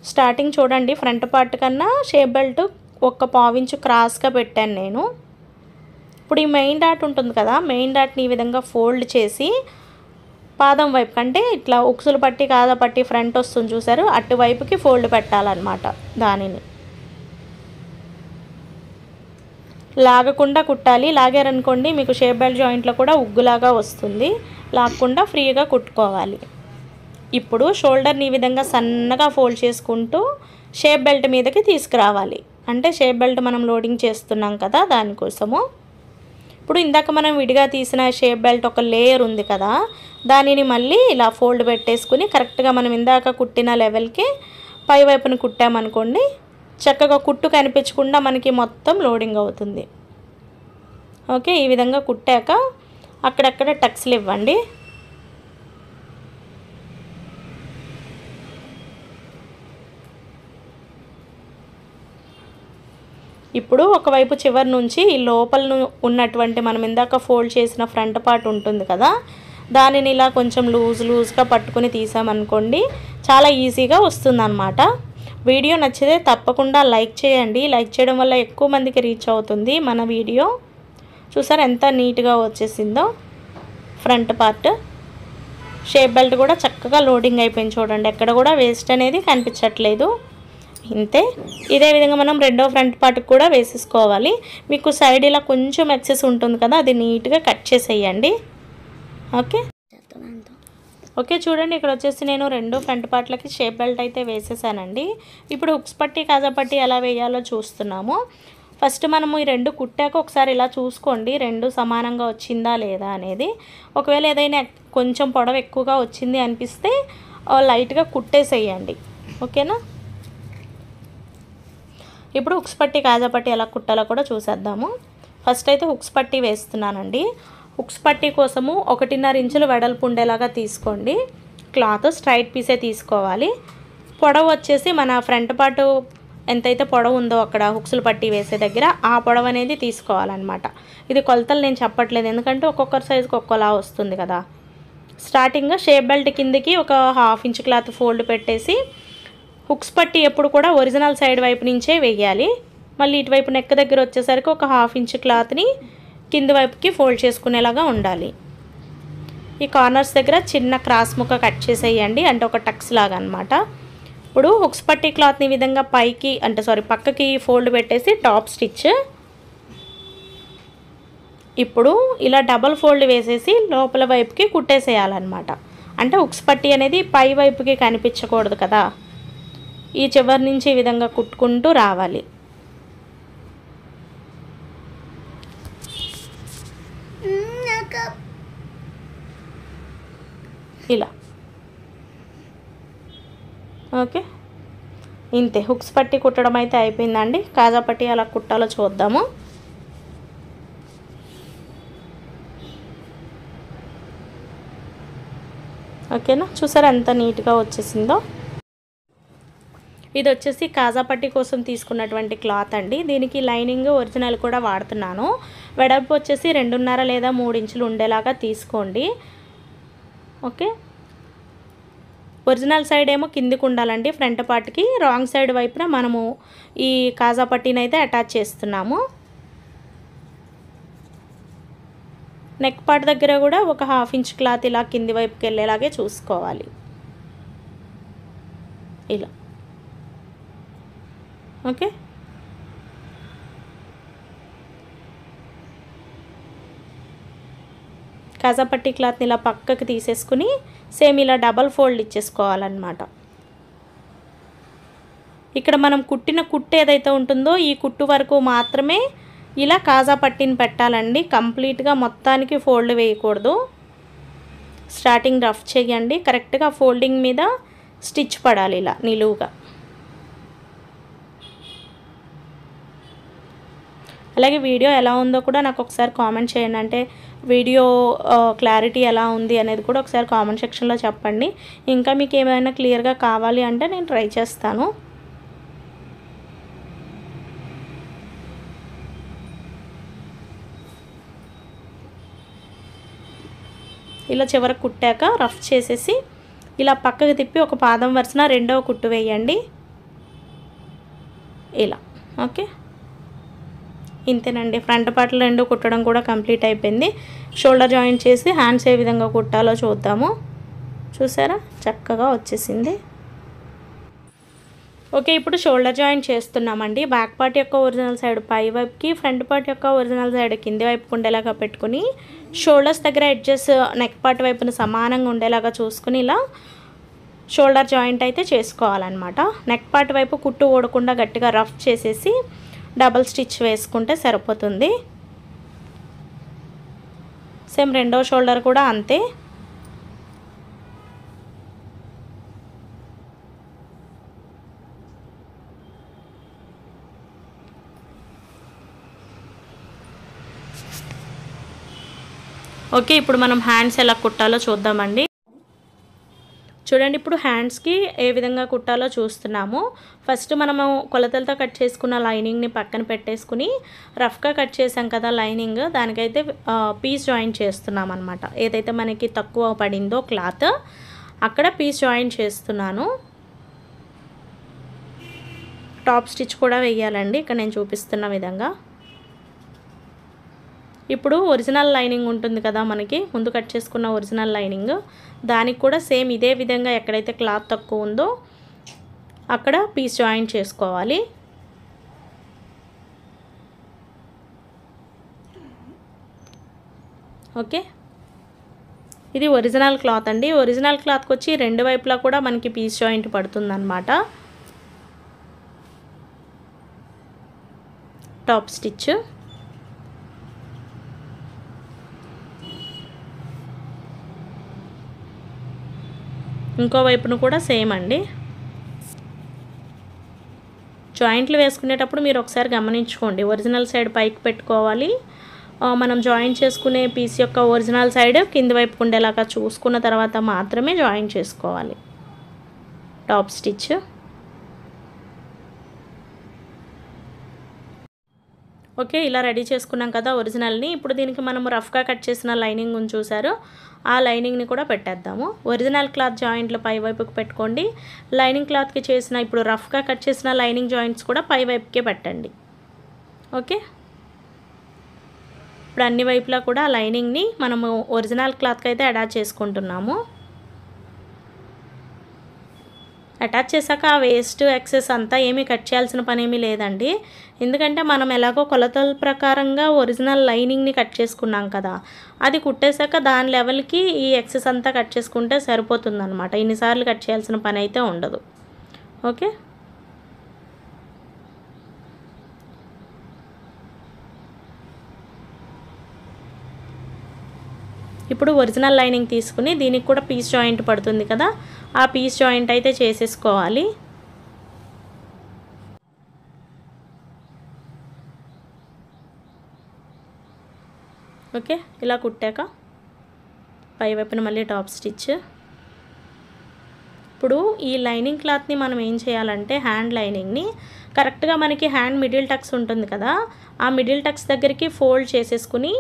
స్టార్టింగ్ చూడండి, ఫ్రంట్ పార్ట్ కన్నా షేప్ బెల్ట్ ఒక పావించు క్రాస్గా పెట్టాను నేను. ఇప్పుడు ఈ మెయిన్ డాట్ ఉంటుంది కదా, మెయిన్ డాట్ని ఈ విధంగా ఫోల్డ్ చేసి పాదం వైపు అంటే ఇట్లా ఉక్సులు పట్టి కాదా పట్టి ఫ్రంట్ వస్తుంది చూసారు, అటువైపుకి ఫోల్డ్ పెట్టాలన్నమాట. దానిని లాగకుండా కుట్టాలి. లాగారనుకోండి మీకు షేప్ బెల్ట్ జాయింట్లో కూడా ఉగ్గులాగా వస్తుంది. లాగకుండా ఫ్రీగా కుట్టుకోవాలి. ఇప్పుడు షోల్డర్ని ఈ విధంగా సన్నగా ఫోల్డ్ చేసుకుంటూ షేప్ బెల్ట్ మీదకి తీసుకురావాలి. అంటే షేప్ బెల్ట్ మనం లోడింగ్ చేస్తున్నాం కదా, దానికోసము. ఇప్పుడు ఇందాక మనం విడిగా తీసిన షేప్ బెల్ట్ ఒక లేయర్ ఉంది కదా, దానిని మళ్ళీ ఇలా ఫోల్డ్ పెట్టేసుకుని కరెక్ట్గా మనం ఇందాక కుట్టిన లెవెల్కి పై వైపున కుట్టామనుకోండి, చక్కగా కుట్టు కనిపించకుండా మనకి మొత్తం లోడింగ్ అవుతుంది. ఓకే, ఈ విధంగా కుట్టాక అక్కడక్కడ టక్స్లు ఇవ్వండి. ఇప్పుడు ఒకవైపు చివరి నుంచి ఈ లోపల ఉన్నటువంటి మనం ఇందాక ఫోల్డ్ చేసిన ఫ్రంట్ పార్ట్ ఉంటుంది కదా, దానిని ఇలా కొంచెం లూజ్గా పట్టుకుని తీసామనుకోండి, చాలా ఈజీగా వస్తుందన్నమాట. వీడియో నచ్చితే తప్పకుండా లైక్ చేయండి. లైక్ చేయడం వల్ల ఎక్కువ మందికి రీచ్ అవుతుంది మన వీడియో. చూసారు ఎంత నీట్గా వచ్చేసిందో ఫ్రంట్ పార్ట్. షేప్ బెల్ట్ కూడా చక్కగా లోడింగ్ అయిపోయింది చూడండి, ఎక్కడ కూడా వేస్ట్ అనేది కనిపించట్లేదు. ఇంతే. ఇదే విధంగా మనం రెండో ఫ్రంట్ పార్ట్కి కూడా వేసేసుకోవాలి. మీకు సైడ్ ఇలా కొంచెం ఎక్సెస్ ఉంటుంది కదా, అది నీట్గా కట్ చేసేయండి. ఓకే ఓకే, చూడండి ఇక్కడ వచ్చేసి నేను రెండు ఫ్రంట్ పార్ట్లకి షేప్ బెల్ట్ అయితే వేసేసానండి. ఇప్పుడు హుక్స్ పట్టి కాజా పట్టి ఎలా వేయాలో చూస్తున్నాము. ఫస్ట్ మనము ఈ రెండు కుట్టాక ఒకసారి ఇలా చూసుకోండి, రెండు సమానంగా వచ్చిందా లేదా అనేది. ఒకవేళ ఏదైనా కొంచెం పొడవు ఎక్కువగా వచ్చింది అనిపిస్తే లైట్గా కుట్టేసేయండి, ఓకేనా. ఇప్పుడు హుక్స్ పట్టి కాజా పట్టి ఎలా కుట్టాలో కూడా చూసేద్దాము. ఫస్ట్ అయితే హుక్స్ పట్టి వేస్తున్నానండి. హుక్స్ పట్టి కోసము 1.5 ఇంచులు వెడల్పు ఉండేలాగా తీసుకోండి. క్లాత్ స్ట్రైట్ పీసే తీసుకోవాలి. పొడవు వచ్చేసి మన ఫ్రంట్ పార్ట్ ఎంతైతే పొడవు ఉందో అక్కడ హుక్స్లు పట్టి వేసే దగ్గర ఆ పొడవు అనేది తీసుకోవాలన్నమాట. ఇది కొలతలు నేను చెప్పట్లేదు, ఎందుకంటే ఒక్కొక్కరి సైజుకి ఒక్కోలా వస్తుంది కదా. స్టార్టింగ్గా షేప్ బెల్ట్ కిందకి ఒక 1/2 ఇంచ్ క్లాత్ ఫోల్డ్ పెట్టేసి హుక్స్ పట్టి ఎప్పుడు కూడా ఒరిజినల్ సైడ్ వైపు నుంచే వేయాలి. మళ్ళీ ఇటువైపు నెక్ దగ్గర వచ్చేసరికి ఒక 1/2 ఇంచ్ క్లాత్ని కింది వైపుకి ఫోల్డ్ చేసుకునేలాగా ఉండాలి. ఈ కార్నర్స్ దగ్గర చిన్న క్రాస్ ముక్క కట్ చేసేయండి, అంటే ఒక టక్స్ లాగా అనమాట. ఇప్పుడు హుక్స్ పట్టి క్లాత్ని ఈ విధంగా పైకి పక్కకి ఫోల్డ్ పెట్టేసి టాప్ స్టిచ్. ఇప్పుడు ఇలా డబల్ ఫోల్డ్ వేసేసి లోపల వైపుకి కుట్టేసేయాలన్నమాట. అంటే హుక్స్ పట్టి అనేది పై వైపుకి కనిపించకూడదు కదా, ఈ చివరి నుంచి ఈ విధంగా కుట్టుకుంటూ రావాలి. ఇలా ఓకే, ఇంతే. హుక్స్ పట్టి కుట్టడం అయితే అయిపోయిందండి. కాజా పట్టి ఎలా కుట్టాలో చూద్దాము. ఓకేనా, చూసారా ఎంత నీట్గా వచ్చేసిందో. ఇది వచ్చేసి కాజా పట్టి కోసం తీసుకున్నటువంటి క్లాత్ అండి. దీనికి లైనింగ్ ఒరిజినల్ కూడా వాడుతున్నాను. వెడల్పు వచ్చేసి 2.5 లేదా 3 ఇంచులు ఉండేలాగా తీసుకోండి, ఓకే. ఒరిజినల్ సైడ్ ఏమో కిందికి ఉండాలండి ఫ్రంట్ పార్ట్కి, రాంగ్ సైడ్ వైపున మనము ఈ కాజా పట్టీని అయితే అటాచ్ చేస్తున్నాము. నెక్ పార్ట్ దగ్గర కూడా ఒక 1/2 ఇంచ్ క్లాత్ ఇలా కింది వైపుకి వెళ్ళేలాగే చూసుకోవాలి, ఇలా ఓకే. కాజా పట్టి క్లాత్ని ఇలా పక్కకి తీసేసుకుని సేమ్ ఇలా డబల్ ఫోల్డ్ ఇచ్చేసుకోవాలన్నమాట. ఇక్కడ మనం కుట్టిన కుట్టు ఏదైతే ఉంటుందో ఈ కుట్టు వరకు మాత్రమే ఇలా కాజా పట్టిని పెట్టాలండి. కంప్లీట్గా మొత్తానికి ఫోల్డ్ వేయకూడదు. స్టార్టింగ్ రఫ్ చేయండి, కరెక్ట్గా ఫోల్డింగ్ మీద స్టిచ్ పడాలి ఇలా నిలువుగా. అలాగే వీడియో ఎలా ఉందో కూడా నాకు ఒకసారి కామెంట్ చేయండి, అంటే వీడియో క్లారిటీ ఎలా ఉంది అనేది కూడా ఒకసారి కామెంట్ సెక్షన్లో చెప్పండి. ఇంకా మీకు ఏమైనా క్లియర్గా కావాలి అంటే నేను ట్రై చేస్తాను. ఇలా చివరికి కుట్టాక రఫ్ చేసేసి ఇలా పక్కకు తిప్పి ఒక పాదం వరుసన రెండవ కుట్టు వేయండి, ఇలా ఓకే. ఇంతేనండి, ఫ్రంట్ పార్ట్లు రెండు కుట్టడం కూడా కంప్లీట్ అయిపోయింది. షోల్డర్ జాయింట్ చేసి హ్యాండ్స్ ఏ విధంగా కుట్టాలో చూద్దాము. చూసారా చక్కగా వచ్చేసింది. ఓకే, ఇప్పుడు షోల్డర్ జాయింట్ చేస్తున్నామండి. బ్యాక్ పార్ట్ యొక్క ఒరిజినల్ సైడ్ పై వైపుకి, ఫ్రంట్ పార్ట్ యొక్క ఒరిజినల్ సైడ్ కింది వైపుకి ఉండేలాగా పెట్టుకుని షోల్డర్స్ దగ్గర ఎడ్జెస్ నెక్ పార్ట్ వైపున సమానంగా ఉండేలాగా చూసుకుని ఇలా షోల్డర్ జాయింట్ అయితే చేసుకోవాలన్నమాట. నెక్ పార్ట్ వైపు కుట్టు ఓడకుండా గట్టిగా రఫ్ చేసేసి డబల్ స్టిచ్ వేసుకుంటే సరిపోతుంది. సేమ్ రెండో షోల్డర్ కూడా అంతే. ఓకే, ఇప్పుడు మనం హ్యాండ్స్ ఎలా కుట్టాలో చూద్దామండి. చూడండి, ఇప్పుడు హ్యాండ్స్కి ఏ విధంగా కుట్టాలో చూస్తున్నాము. ఫస్ట్ మనము కొలతలతో కట్ చేసుకున్న లైనింగ్ని పక్కన పెట్టేసుకుని రఫ్గా కట్ చేసాం కదా లైనింగ్, దానికైతే పీస్ జాయింట్ చేస్తున్నాం అనమాట. ఏదైతే మనకి తక్కువ పడిందో క్లాత్ అక్కడ పీస్ జాయింట్ చేస్తున్నాను. టాప్ స్టిచ్ కూడా వేయాలండి ఇక్కడ నేను చూపిస్తున్న విధంగా. ఇప్పుడు ఒరిజినల్ లైనింగ్ ఉంటుంది కదా మనకి ముందు కట్ చేసుకున్న ఒరిజినల్ లైనింగ్, దానికి కూడా సేమ్ ఇదే విధంగా ఎక్కడైతే క్లాత్ తక్కువ ఉందో అక్కడ పీస్ జాయింట్ చేసుకోవాలి. ఓకే, ఇది ఒరిజినల్ క్లాత్ అండి. ఒరిజినల్ క్లాత్కి వచ్చి రెండు వైపులా కూడా మనకి పీస్ జాయింట్ పడుతుందన్నమాట. Top stitch. ఇంకో వైపును కూడా సేమ్ అండి. జాయింట్లు వేసుకునేటప్పుడు మీరు ఒకసారి గమనించుకోండి, ఒరిజినల్ సైడ్ పైకి పెట్టుకోవాలి. మనం జాయిన్ చేసుకునే పీస్ యొక్క ఒరిజినల్ సైడ్ కింది వైపుకు ఉండేలాగా చూసుకున్న తర్వాత మాత్రమే జాయిన్ చేసుకోవాలి. Top stitch. ఓకే, ఇలా రెడీ చేసుకున్నాం కదా ఒరిజినల్ని. ఇప్పుడు దీనికి మనము రఫ్గా కట్ చేసిన లైనింగ్ చూసారు, ఆ లైనింగ్ని కూడా పెట్టేద్దాము. ఒరిజినల్ క్లాత్ జాయింట్లు పై వైపుకి పెట్టుకోండి. లైనింగ్ క్లాత్కి చేసిన ఇప్పుడు రఫ్గా కట్ చేసిన లైనింగ్ జాయింట్స్ కూడా పై వైపుకే పెట్టండి. ఓకే, ఇప్పుడు అన్ని వైపులా కూడా లైనింగ్ని మనము ఒరిజినల్ క్లాత్కి అయితే అటాచ్ చేసుకుంటున్నాము. అటాచ్ చేశాక ఆ వేస్ట్ ఎక్సెస్ అంతా ఏమీ కట్ చేయాల్సిన పని ఏమీ లేదండి. ఎందుకంటే మనం ఎలాగో కొలతల ప్రకారంగా ఒరిజినల్ లైనింగ్ని కట్ చేసుకున్నాం కదా, అది కుట్టేశాక దాని లెవెల్కి ఈ ఎక్సెస్ అంతా కట్ చేసుకుంటే సరిపోతుందన్నమాట. ఇన్నిసార్లు కట్ చేయాల్సిన పని అయితే ఉండదు. ఓకే, ఇప్పుడు ఒరిజినల్ లైనింగ్ తీసుకుని దీనికి కూడా పీస్ జాయింట్ పడుతుంది కదా, ఆ పీస్ జాయింట్ అయితే చేసేసుకోవాలి. ఓకే, ఇలా కుట్టాక పై వైపున మళ్ళీ టాప్ స్టిచ్. ఇప్పుడు ఈ లైనింగ్ క్లాత్ని మనం ఏం చేయాలంటే హ్యాండ్ లైనింగ్ని కరెక్ట్గా మనకి హ్యాండ్ మిడిల్ టక్స్ ఉంటుంది కదా, ఆ మిడిల్ టక్స్ దగ్గరికి ఫోల్డ్ చేసేసుకుని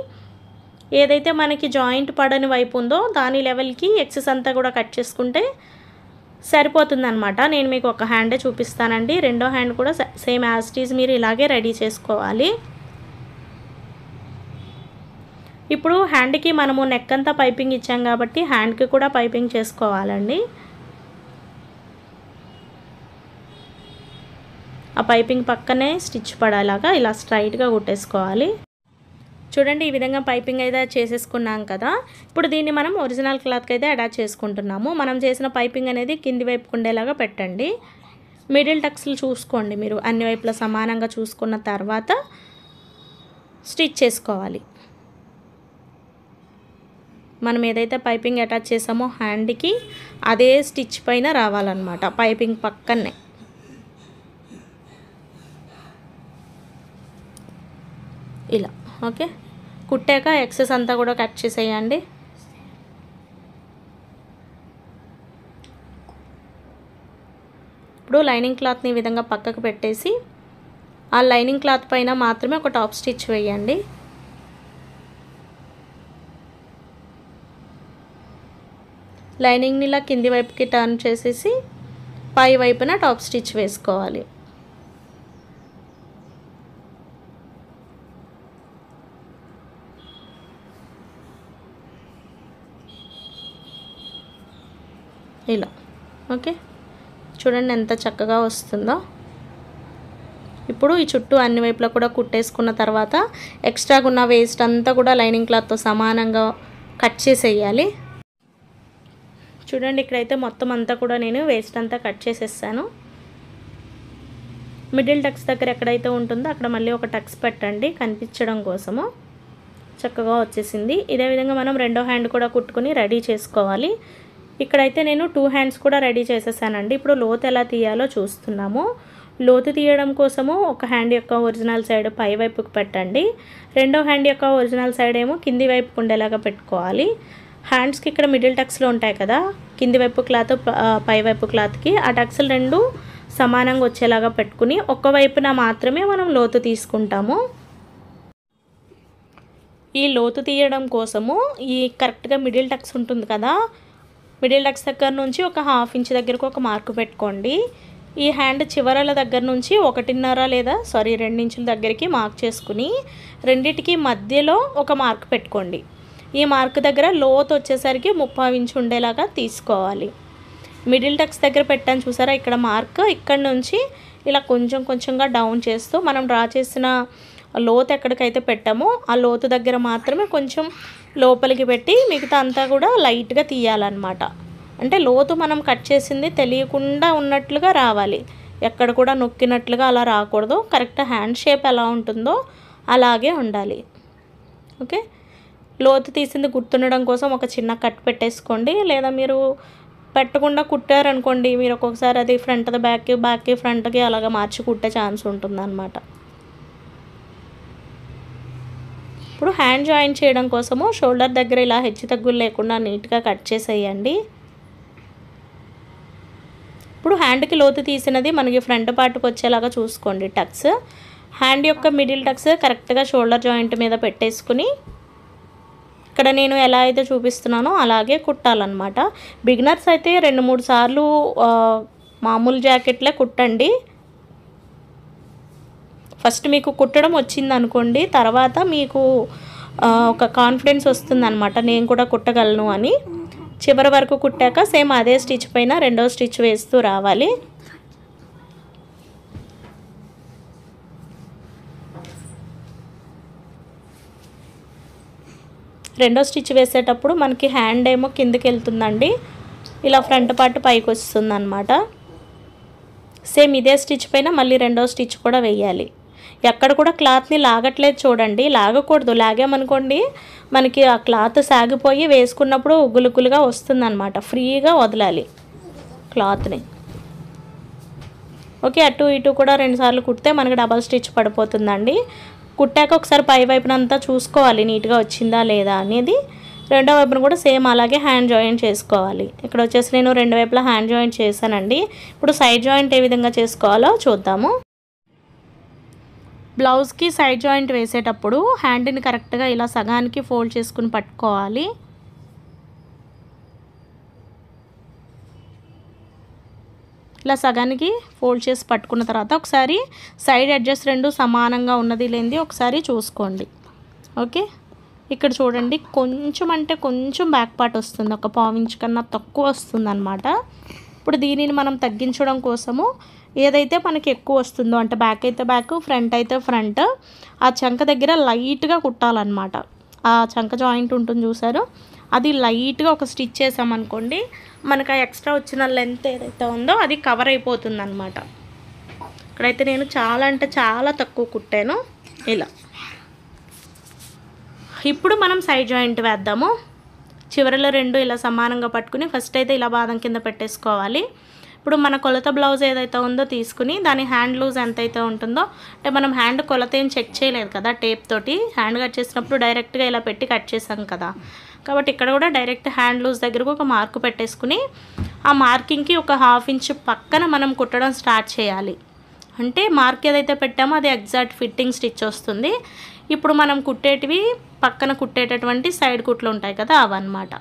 ఏదైతే మనకి జాయింట్ పడని వైపు ఉందో దాని లెవెల్కి ఎక్సెస్ అంతా కూడా కట్ చేసుకుంటే సరిపోతుందన్నమాట. నేను మీకు ఒక హ్యాండే చూపిస్తానండి, రెండో హ్యాండ్ కూడా సేమ్ యాజ్ ఇట్ ఈజ్ మీరు ఇలాగే రెడీ చేసుకోవాలి. ఇప్పుడు హ్యాండ్కి మనము నెక్ అంతా పైపింగ్ ఇచ్చాం కాబట్టి హ్యాండ్కి కూడా పైపింగ్ చేసుకోవాలండి. ఆ పైపింగ్ పక్కనే స్టిచ్ పడేలాగా ఇలా స్ట్రైట్గా కుట్టేసుకోవాలి. చూడండి, ఈ విధంగా పైపింగ్ అయితే చేసేసుకున్నాం కదా. ఇప్పుడు దీన్ని మనం ఒరిజినల్ క్లాత్కి అయితే అటాచ్ చేసుకుంటున్నాము. మనం చేసిన పైపింగ్ అనేది కింది వైపుకు ఉండేలాగా పెట్టండి. మిడిల్ టక్స్లు చూసుకోండి, మీరు అన్ని వైపులా సమానంగా చూసుకున్న తర్వాత స్టిచ్ చేసుకోవాలి. మనం ఏదైతే పైపింగ్ అటాచ్ చేసామో హ్యాండ్కి అదే స్టిచ్ పైన రావాలన్నమాట, పైపింగ్ పక్కనే. ఇలా ఓకే, కుట్టాక ఎక్సెస్ అంతా కూడా కట్ చేసేయండి. ఇప్పుడు లైనింగ్ క్లాత్ని ఈ విధంగా పక్కకు పెట్టేసి ఆ లైనింగ్ క్లాత్ పైన మాత్రమే ఒక టాప్ స్టిచ్ వేయండి. లైనింగ్ని ఇలా కింది వైపుకి టర్న్ చేసేసి పై వైపున టాప్ స్టిచ్ వేసుకోవాలి. ఇలా ఓకే, చూడండి ఎంత చక్కగా వస్తుందో. ఇప్పుడు ఈ చుట్టూ అన్ని వైపులా కూడా కుట్టేసుకున్న తర్వాత ఎక్స్ట్రాగా ఉన్న వేస్ట్ అంతా కూడా లైనింగ్ క్లాత్తో సమానంగా కట్ చేసేయాలి. చూడండి, ఇక్కడైతే మొత్తం అంతా కూడా నేను వేస్ట్ అంతా కట్ చేసేసాను. మిడిల్ టక్స్ దగ్గర ఎక్కడైతే ఉంటుందో అక్కడ మళ్ళీ ఒక టక్స్ పెట్టండి కనిపించడం కోసము. చక్కగా వచ్చేసింది. ఇదే విధంగా మనం రెండో హ్యాండ్ కూడా కుట్టుకుని రెడీ చేసుకోవాలి. ఇక్కడైతే నేను 2 హ్యాండ్స్ కూడా రెడీ చేసేసానండి. ఇప్పుడు లోతు ఎలా తీయాలో చూస్తున్నాము. లోతు తీయడం కోసము ఒక హ్యాండ్ యొక్క ఒరిజినల్ సైడ్ పై వైపుకు పెట్టండి, రెండో హ్యాండ్ యొక్క ఒరిజినల్ సైడ్ ఏమో కింది వైపుకు ఉండేలాగా పెట్టుకోవాలి. హ్యాండ్స్కి ఇక్కడ మిడిల్ టక్స్లు ఉంటాయి కదా, కింది వైపు క్లాత్ పై వైపు క్లాత్కి ఆ టక్స్లు రెండు సమానంగా వచ్చేలాగా పెట్టుకుని ఒక్క వైపున మాత్రమే మనం లోతు తీసుకుంటాము. ఈ లోతు తీయడం కోసము ఈ కరెక్ట్గా మిడిల్ టక్స్ ఉంటుంది కదా, మిడిల్ టక్స్ దగ్గర నుంచి ఒక 1/2 ఇంచ్ దగ్గరకు ఒక మార్కు పెట్టుకోండి. ఈ హ్యాండ్ చివరల దగ్గర నుంచి 1.5 లేదా 2 ఇంచుల దగ్గరికి మార్క్ చేసుకుని రెండిటికి మధ్యలో ఒక మార్క్ పెట్టుకోండి. ఈ మార్క్ దగ్గర లోతు వచ్చేసరికి 3/4 ఇంచ్ ఉండేలాగా తీసుకోవాలి. మిడిల్ టక్స్ దగ్గర పెట్టాను చూసారా, ఇక్కడ మార్క్, ఇక్కడ నుంచి ఇలా కొంచెం కొంచెంగా డౌన్ చేస్తూ మనం డ్రా చేసిన లోతు ఎక్కడికైతే పెట్టామో ఆ లోతు దగ్గర మాత్రమే కొంచెం లోపలికి పెట్టి మిగతా అంతా కూడా లైట్గా తీయాలన్నమాట. అంటే లోతు మనం కట్ చేసింది తెలియకుండా ఉన్నట్లుగా రావాలి. ఎక్కడ కూడా నొక్కినట్లుగా అలా రాకూడదు. కరెక్ట్ హ్యాండ్ షేప్ ఎలా ఉంటుందో అలాగే ఉండాలి. ఓకే, లోతు తీసింది గుర్తుండడం కోసం ఒక చిన్న కట్ పెట్టేసుకోండి. లేదా మీరు పెట్టకుండా కుట్టారనుకోండి, మీరు ఒక్కొక్కసారి అది ఫ్రంట్ బ్యాక్కి ఫ్రంట్కి అలాగా మార్చి కుట్టే ఛాన్స్ ఉంటుందన్నమాట. ఇప్పుడు హ్యాండ్ జాయిన్ చేయడం కోసము షోల్డర్ దగ్గర ఇలా హెచ్చు తగ్గులు లేకుండా నీట్గా కట్ చేసేయండి. ఇప్పుడు హ్యాండ్కి లోతు తీసినది మనకి ఫ్రంట్ పార్ట్కి వచ్చేలాగా చూసుకోండి. టక్స్ హ్యాండ్ యొక్క మిడిల్ టక్స్ కరెక్ట్గా షోల్డర్ జాయింట్ మీద పెట్టేసుకుని ఇక్కడ నేను ఎలా అయితే చూపిస్తున్నానో అలాగే కుట్టాలన్నమాట. బిగినర్స్ అయితే 2-3 సార్లు మామూలు జాకెట్లే కుట్టండి. ఫస్ట్ మీకు కుట్టడం వచ్చిందనుకోండి, తర్వాత మీకు ఒక కాన్ఫిడెన్స్ వస్తుందన్నమాట, నేను కూడా కుట్టగలను అని. చివరి వరకు కుట్టాక సేమ్ అదే స్టిచ్ పైన రెండో స్టిచ్ వేస్తూ రావాలి. రెండో స్టిచ్ వేసేటప్పుడు మనకి హ్యాండ్ ఏమో కిందకి వెళ్తుందండి, ఇలా ఫ్రంట్ పార్ట్ పైకి వస్తుందన్నమాట. సేమ్ ఇదే స్టిచ్ పైన మళ్ళీ రెండో స్టిచ్ కూడా వేయాలి. ఎక్కడ కూడా క్లాత్ని లాగట్లేదు చూడండి, లాగకూడదు. లాగామనుకోండి మనకి ఆ క్లాత్ సాగిపోయి వేసుకున్నప్పుడు ఉగ్గులుగ్గులుగా వస్తుందన్నమాట. ఫ్రీగా వదలాలి క్లాత్ని. ఓకే, అటు ఇటు కూడా 2 సార్లు కుడితే మనకి డబల్ స్టిచ్ పడిపోతుందండి. కుట్టాక ఒకసారి పై వైపునంతా చూసుకోవాలి నీట్గా వచ్చిందా లేదా అనేది. రెండో వైపున కూడా సేమ్ అలాగే హ్యాండ్ జాయింట్ చేసుకోవాలి. ఇక్కడ వచ్చేసి నేను 2 వైపులా హ్యాండ్ జాయింట్ చేశానండి. ఇప్పుడు సైడ్ జాయింట్ ఏ విధంగా చేసుకోవాలో చూద్దాము. బ్లౌజ్కి సైడ్ జాయింట్ వేసేటప్పుడు హ్యాండ్ని కరెక్ట్గా ఇలా సగానికి ఫోల్డ్ చేసుకుని పట్టుకోవాలి. ఇలా సగానికి ఫోల్డ్ చేసి పట్టుకున్న తర్వాత ఒకసారి సైడ్ ఎడ్జెస్ 2 సమానంగా ఉన్నది లేనిది ఒకసారి చూసుకోండి. ఓకే, ఇక్కడ చూడండి కొంచెం అంటే కొంచెం బ్యాక్ పార్ట్ వస్తుంది, ఒక 1/4 ఇంచ్ కన్నా తక్కువ వస్తుంది అన్నమాట. ఇప్పుడు దీనిని మనం తగ్గించడం కోసము ఏదైతే మనకి ఎక్కువ వస్తుందో, అంటే బ్యాక్ అయితే బ్యాక్, ఫ్రంట్ అయితే ఫ్రంట్, ఆ చంక దగ్గర లైట్గా కుట్టాలన్నమాట. ఆ చంక జాయింట్ ఉంటుంది చూసారు, అది లైట్గా ఒక స్టిచ్ చేసామనుకోండి మనకు ఆ ఎక్స్ట్రా వచ్చిన లెంత్ ఏదైతే ఉందో అది కవర్ అయిపోతుంది అన్నమాట. ఇక్కడైతే నేను చాలా అంటే చాలా తక్కువ కుట్టాను ఇలా. ఇప్పుడు మనం సైడ్ జాయింట్ వేద్దాము. చివరిలో 2 ఇలా సమానంగా పట్టుకుని ఫస్ట్ అయితే ఇలా బాదం కింద పెట్టేసుకోవాలి. ఇప్పుడు మన కొలత బ్లౌజ్ ఏదైతే ఉందో తీసుకుని దాని హ్యాండ్ లూజ్ ఎంతైతే ఉంటుందో, అంటే మనం హ్యాండ్ కొలత ఏం చెక్ చేయలేదు కదా, టేప్ తోటి హ్యాండ్ కట్ చేసినప్పుడు డైరెక్ట్గా ఇలా పెట్టి కట్ చేసాం కదా, కాబట్టి ఇక్కడ కూడా డైరెక్ట్ హ్యాండ్ లూజ్ దగ్గరకు ఒక మార్కు పెట్టేసుకుని ఆ మార్కింగ్కి ఒక 1/2 ఇంచ్ పక్కన మనం కుట్టడం స్టార్ట్ చేయాలి. అంటే మార్క్ ఏదైతే పెట్టామో అది ఎగ్జాక్ట్ ఫిట్టింగ్ స్టిచ్ వస్తుంది. ఇప్పుడు మనం కుట్టేటివి పక్కన కుట్టేటటువంటి సైడ్ కుట్లు ఉంటాయి కదా, అవన్నమాట.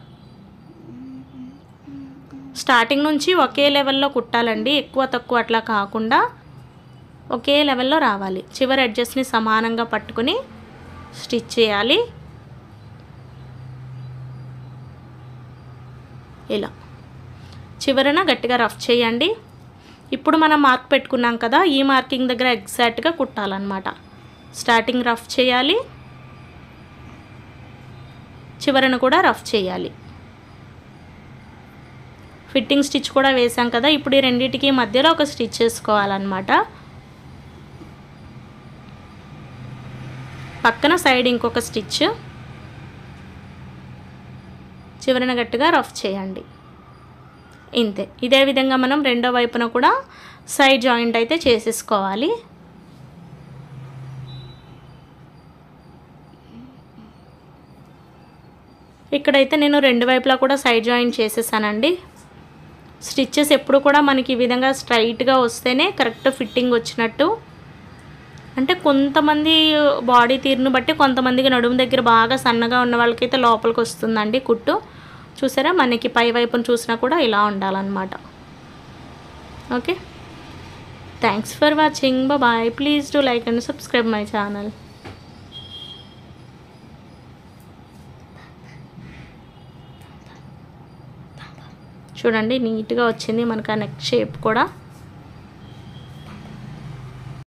స్టార్టింగ్ నుంచి ఒకే లెవెల్లో కుట్టాలండి, ఎక్కువ తక్కువ అట్లా కాకుండా ఒకే లెవెల్లో రావాలి. చివరి ఎడ్జెస్ని సమానంగా పట్టుకుని స్టిచ్ చేయాలి. ఇలా చివరన గట్టిగా రఫ్ చేయండి. ఇప్పుడు మనం మార్క్ పెట్టుకున్నాం కదా, ఈ మార్కింగ్ దగ్గర ఎగ్జాక్ట్గా కుట్టాలన్నమాట. స్టార్టింగ్ రఫ్ చేయాలి, చివరన కూడా రఫ్ చేయాలి. ఫిట్టింగ్ స్టిచ్ కూడా వేసాం కదా, ఇప్పుడు ఈ రెండింటికి మధ్యలో ఒక స్టిచ్ చేసుకోవాలన్నమాట. పక్కన సైడ్ ఇంకొక స్టిచ్, చివరన గట్టిగా రఫ్ చేయండి. ఇంతే. ఇదే విధంగా మనం రెండో వైపున కూడా సైడ్ జాయింట్ అయితే చేసేసుకోవాలి. ఇక్కడైతే నేను 2 వైపులా కూడా సైడ్ జాయింట్ చేసేసానండి. స్టిచ్చెస్ ఎప్పుడు కూడా మనకి ఈ విధంగా స్ట్రైట్గా వస్తేనే కరెక్ట్ ఫిట్టింగ్ వచ్చినట్టు. అంటే కొంతమంది బాడీ తీరును బట్టి కొంతమందికి నడుము దగ్గర బాగా సన్నగా ఉన్న వాళ్ళకైతే లోపలికి వస్తుందండి కుట్టు. చూసారా, మనకి పై వైపును చూసినా కూడా ఇలా ఉండాలన్నమాట. Okay, thanks for watching. Bye. Please do like and subscribe my channel. చూడండి నీట్గా వచ్చింది మనకు ఆ నెక్ షేప్ కూడా.